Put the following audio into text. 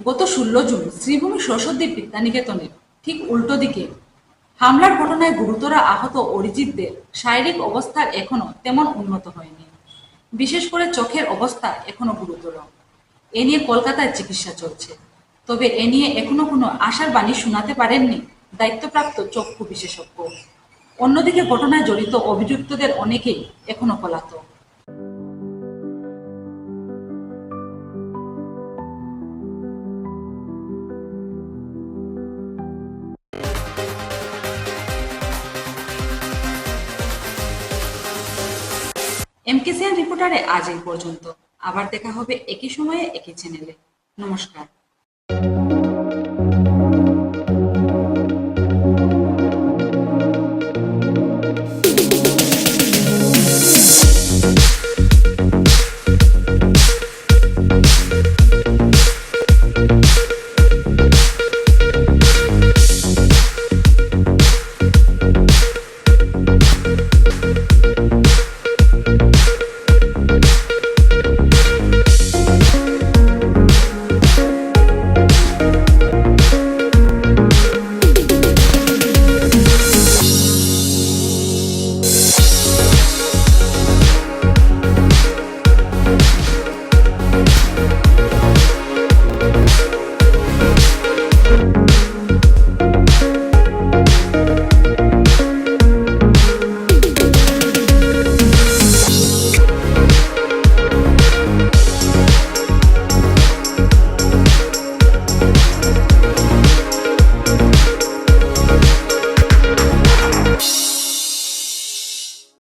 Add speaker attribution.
Speaker 1: গত 16 জুন শ্রীভূমি সরস্বতী বিদ্যানিকেতনের ঠিক উল্টো দিকে হামলার ঘটনায় গুরুতর আহত অরিজিৎদের শারীরিক অবস্থার এখনো তেমন উন্নত হয়নি। বিশেষ করে চোখের অবস্থা এখনো গুরুতর। এ নিয়ে কলকাতায় চিকিৎসা চলছে। তবে এ নিয়ে এখনো কোনো আশার বাণী শোনাতে পারেননি দায়িত্বপ্রাপ্ত চক্ষু বিশেষজ্ঞ। অন্যদিকে ঘটনায় জড়িত অভিযুক্তদের অনেকেই এখনো পলাতক। এমকেসিএন রিপোর্টারে আজ এই পর্যন্ত। আবার দেখা হবে একই সময়ে একই চ্যানেলে। নমস্কার।